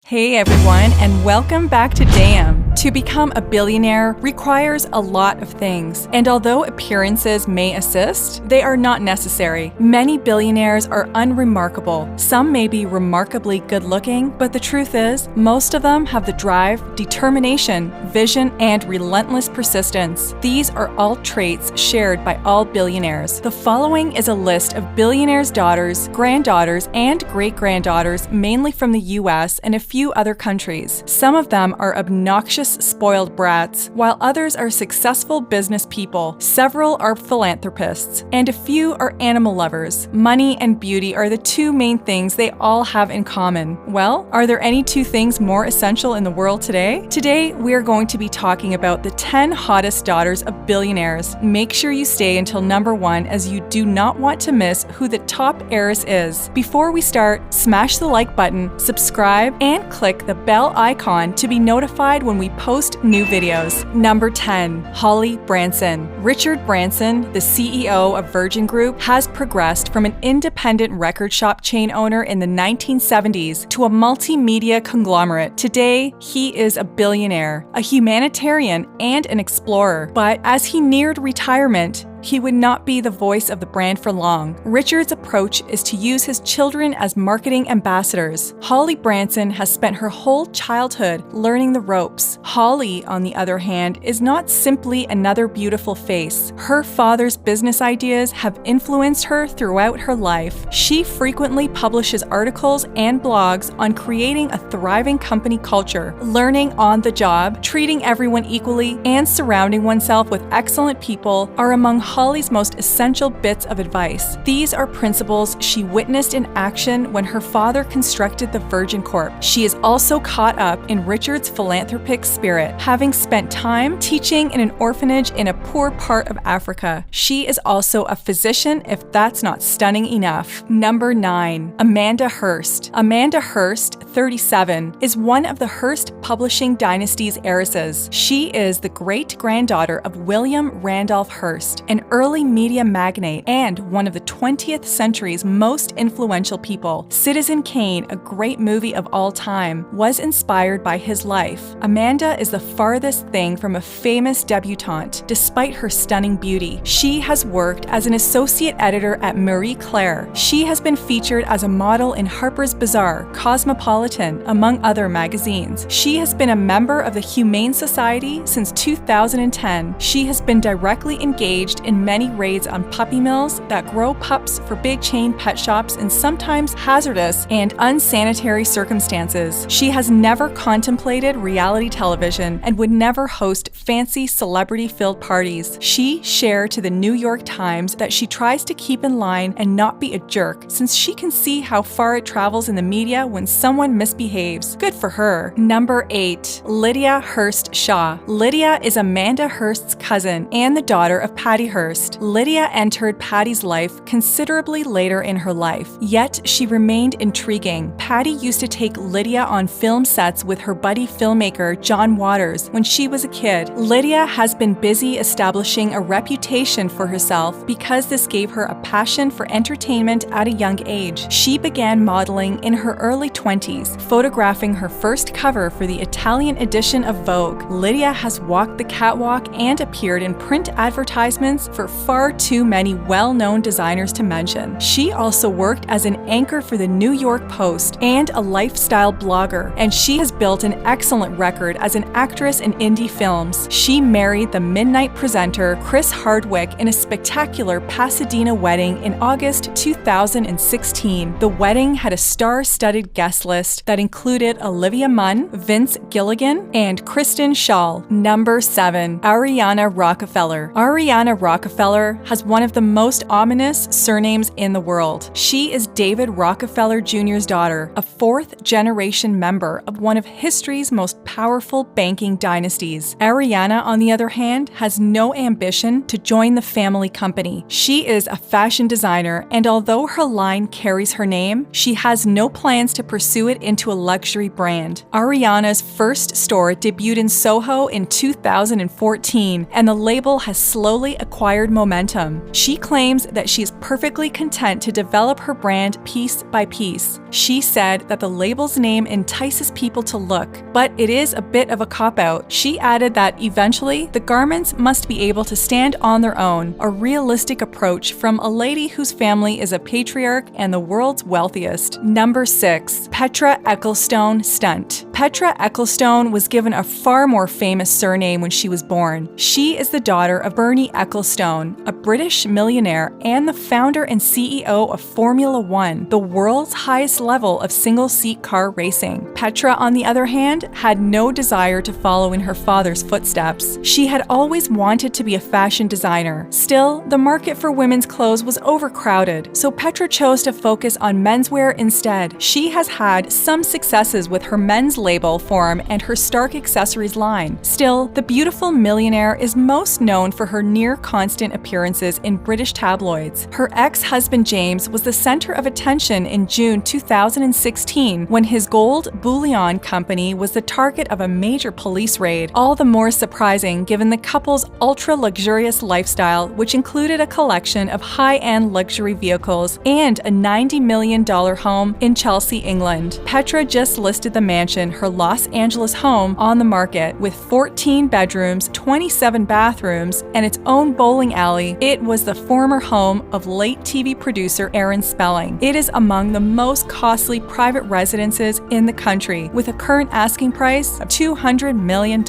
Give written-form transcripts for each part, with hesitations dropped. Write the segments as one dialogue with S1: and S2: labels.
S1: Hey everyone, and welcome back to DAYUM. To become a billionaire requires a lot of things, and although appearances may assist, they are not necessary. Many billionaires are unremarkable. Some may be remarkably good-looking, but the truth is, most of them have the drive, determination, vision, and relentless persistence. These are all traits shared by all billionaires. The following is a list of billionaires' daughters, granddaughters, and great-granddaughters, mainly from the US and a few other countries. Some of them are obnoxious, spoiled brats, while others are successful business people. Several are philanthropists, and a few are animal lovers. Money and beauty are the two main things they all have in common. Well, are there any two things more essential in the world today? Today, we are going to be talking about the 10 hottest daughters of billionaires. Make sure you stay until number 1, as you do not want to miss who the top heiress is. Before we start, smash the like button, subscribe, and click the bell icon to be notified when we post new videos. Number 10. Holly Branson. Richard Branson, the CEO of Virgin Group, has progressed from an independent record shop chain owner in the 1970s to a multimedia conglomerate. Today, he is a billionaire, a humanitarian, and an explorer. But as he neared retirement, he would not be the voice of the brand for long. Richard's approach is to use his children as marketing ambassadors. Holly Branson has spent her whole childhood learning the ropes. Holly, on the other hand, is not simply another beautiful face. Her father's business ideas have influenced her throughout her life. She frequently publishes articles and blogs on creating a thriving company culture, learning on the job, treating everyone equally, and surrounding oneself with excellent people are among Holly's most essential bits of advice. These are principles she witnessed in action when her father constructed the Virgin Corp. She is also caught up in Richard's philanthropic spirit, having spent time teaching in an orphanage in a poor part of Africa. She is also a physician, if that's not stunning enough. Number 9. Amanda Hearst. Amanda Hearst, 37, is one of the Hearst publishing dynasty's heiresses. She is the great-granddaughter of William Randolph Hearst, an early media magnate and one of the 20th century's most influential people. Citizen Kane, a great movie of all time, was inspired by his life. Amanda is the farthest thing from a famous debutante, despite her stunning beauty. She has worked as an associate editor at Marie Claire. She has been featured as a model in Harper's Bazaar, Cosmopolitan, among other magazines. She has been a member of the Humane Society since 2010. She has been directly engaged in many raids on puppy mills that grow pups for big chain pet shops in sometimes hazardous and unsanitary circumstances. She has never contemplated reality television and would never host fancy celebrity-filled parties. She shared to the New York Times that she tries to keep in line and not be a jerk, since she can see how far it travels in the media when someone misbehaves. Good for her. Number 8. Lydia Hearst Shaw. Lydia is Amanda Hearst's cousin and the daughter of Patty Hearst. Lydia entered Patty's life considerably later in her life, yet she remained intriguing. Patty used to take Lydia on film sets with her buddy filmmaker John Waters when she was a kid. Lydia has been busy establishing a reputation for herself because this gave her a passion for entertainment at a young age. She began modeling in her early 20s, photographing her first cover for the Italian edition of Vogue. Lydia has walked the catwalk and appeared in print advertisements for far too many well-known designers to mention. She also worked as an anchor for the New York Post and a lifestyle blogger, and she has built an excellent record as an actress in indie films. She married the midnight presenter Chris Hardwick in a spectacular Pasadena wedding in August 2016. The wedding had a star-studded guest list that included Olivia Munn, Vince Gilligan, and Kristen Schaal. Number 7. Ariana Rockefeller. Ariana Rockefeller has one of the most ominous surnames in the world. She is David Rockefeller Jr.'s daughter, a fourth-generation member of one of history's most powerful banking dynasties. Ariana, on the other hand, has no ambition to join the family company. She is a fashion designer, and although her line carries her name, she has no plans to pursue it into a luxury brand. Ariana's first store debuted in Soho in 2014, and the label has slowly acquired momentum. She claims that she is perfectly content to develop her brand brand piece by piece. She said that the label's name entices people to look, but it is a bit of a cop-out. She added that eventually the garments must be able to stand on their own, a realistic approach from a lady whose family is a patriarch and the world's wealthiest. Number 6. Petra Ecclestone stunt. Petra Ecclestone was given a far more famous surname when she was born. She is the daughter of Bernie Ecclestone, a British millionaire and the founder and CEO of Formula One, the world's highest level of single-seat car racing. Petra, on the other hand, had no desire to follow in her father's footsteps. She had always wanted to be a fashion designer. Still, the market for women's clothes was overcrowded, so Petra chose to focus on menswear instead. She has had some successes with her men's label form and her Stark accessories line. Still, the beautiful millionaire is most known for her near-constant appearances in British tabloids. Her ex-husband James was the center of attention in June 2016 when his gold bullion company was the target of a major police raid, all the more surprising given the couple's ultra-luxurious lifestyle, which included a collection of high-end luxury vehicles and a $90 million home in Chelsea, England. Petra just listed the mansion, her Los Angeles home, on the market with 14 bedrooms, 27 bathrooms, and its own bowling alley. It was the former home of late TV producer Aaron Spelling. It is among the most costly private residences in the country, with a current asking price of $200 million.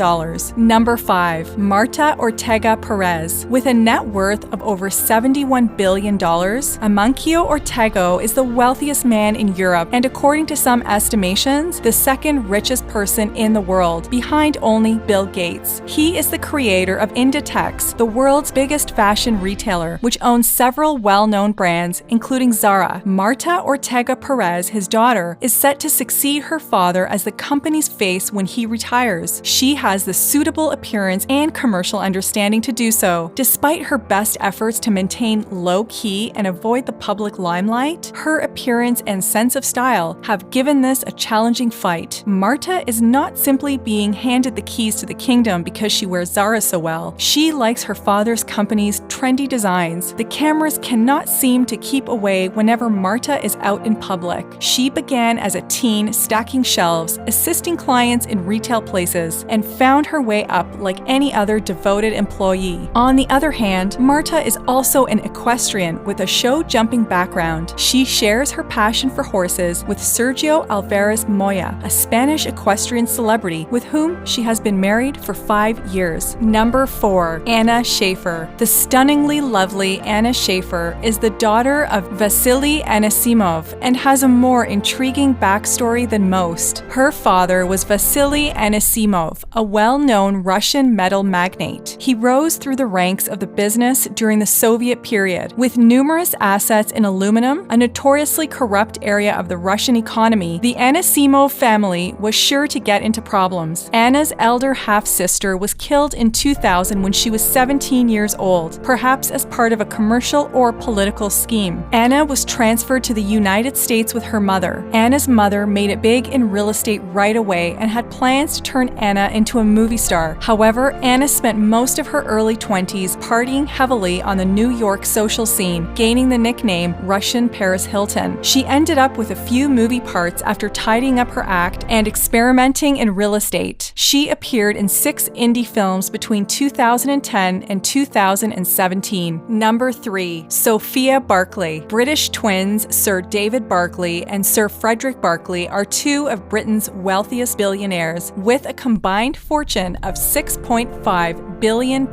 S1: Number 5. Marta Ortega Perez. With a net worth of over $71 billion, Amancio Ortega is the wealthiest man in Europe and, according to some estimations, the second richest person in the world, behind only Bill Gates. He is the creator of Inditex, the world's biggest fashion retailer, which owns several well-known brands, including Zara. Marta Ortega Perez, his daughter, is set to succeed her father as the company's face when he retires. She has the suitable appearance and commercial understanding to do so. Despite her best efforts to maintain low-key and avoid the public limelight, her appearance and sense of style have given this a challenging fight. Marta is not simply being handed the keys to the kingdom because she wears Zara so well. She likes her father's company's trendy designs. The cameras cannot seem to keep away whenever Marta is out in public. She began as a teen stacking shelves, assisting clients in retail places, and found her way up like any other devoted employee. On the other hand, Marta is also an equestrian with a show-jumping background. She shares her passion for horses with Sergio Alvarez Moya, a Spanish equestrian celebrity with whom she has been married for 5 years. Number 4. Anna Schaefer. The stunningly lovely Anna Schaefer is the daughter of Vasily Anisimov and has a more intriguing backstory than most. Her father was Vasily Anisimov, a well-known Russian metal magnate. He rose through the ranks of the business during the Soviet period. With numerous assets in aluminum, a notoriously corrupt area of the Russian economy, the Anisimov family was sure to get into problems. Anna's elder half-sister was killed in 2000 when she was 17 years old, perhaps as part of a commercial or political scheme. Anna was transferred to the United States with her mother. Anna's mother made it big in real estate right away and had plans to turn Anna into a movie star. However, Anna spent most of her early 20s partying heavily on the New York social scene, gaining the nickname Russian Paris Hilton. She ended up with a few movie parts after tidying up her act and experimenting in real estate. She appeared in 6 indie films between 2010 and 2017. Number 3. Sophia Barclay. British twins Sir David Barclay and Sir Frederick Barclay are 2 of Britain's wealthiest billionaires, with a combined fortune of £6.5 billion.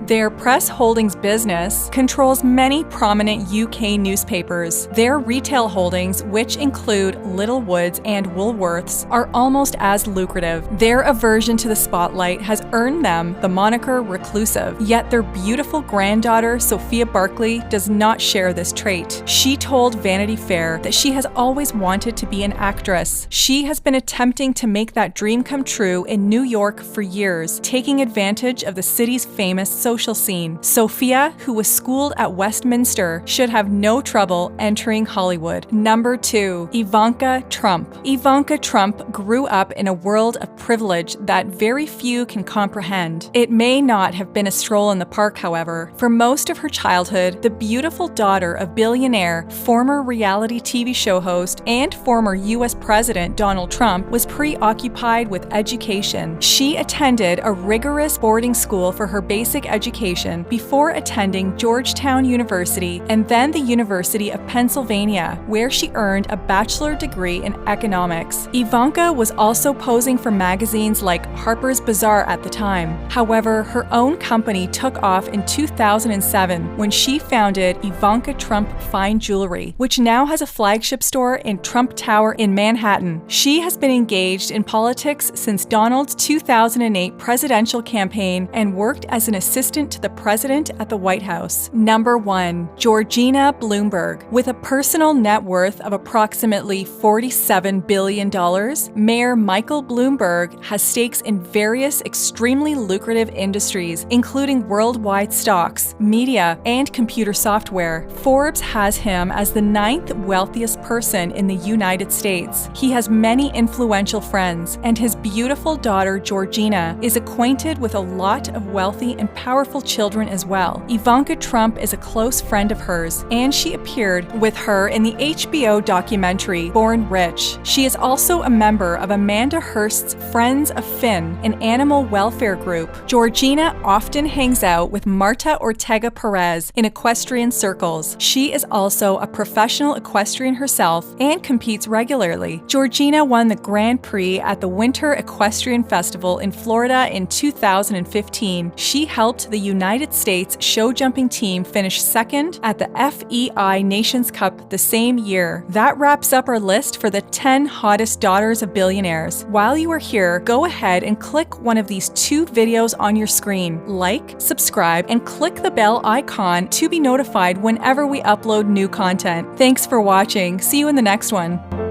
S1: Their press holdings business controls many prominent UK newspapers. Their retail holdings, which include Littlewoods and Woolworths, are almost as lucrative. Their aversion to the spotlight has earned them the moniker reclusive, yet their beautiful granddaughter Sophia Barclay does not share this trait. She told Vanity Fair that she has always wanted to be an actress. She has been attempting to make that dream come true in New York for years, taking advantage of of the city's famous social scene. Sophia, who was schooled at Westminster, should have no trouble entering Hollywood. Number 2. Ivanka Trump. Ivanka Trump grew up in a world of privilege that very few can comprehend. It may not have been a stroll in the park, however. For most of her childhood, the beautiful daughter of Billionaire, former reality TV show host, and former U.S. President Donald Trump was preoccupied with education. She attended a rigorous boarding school for her basic education before attending Georgetown University and then the University of Pennsylvania, where she earned a bachelor degree in economics. Ivanka was also posing for magazines like Harper's Bazaar at the time. However, her own company took off in 2007 when she founded Ivanka Trump Fine Jewelry, which now has a flagship store in Trump Tower in Manhattan. She has been engaged in politics since Donald's 2008 presidential campaign and worked as an assistant to the president at the White House. Number 1. Georgina Bloomberg. With a personal net worth of approximately $47 billion, Mayor Michael Bloomberg has stakes in various extremely lucrative industries, including worldwide stocks, media, and computer software. Forbes has him as the 9th wealthiest person in the United States. He has many influential friends, and his beautiful daughter Georgina is acquainted with a lot of wealthy and powerful children as well. Ivanka Trump is a close friend of hers, and she appeared with her in the HBO documentary Born Rich. She is also a member of Amanda Hearst's Friends of Finn, an animal welfare group. Georgina often hangs out with Marta Ortega Perez in equestrian circles. She is also a professional equestrian herself and competes regularly. Georgina won the Grand Prix at the Winter Equestrian Festival in Florida in 2015. She helped the United States show jumping team finish second at the FEI Nations Cup the same year. That wraps up our list for the 10 hottest daughters of billionaires. While you are here, go ahead and click one of these 2 videos on your screen. Like, subscribe, and click the bell icon to be notified whenever we upload new content. Thanks for watching. See you in the next one.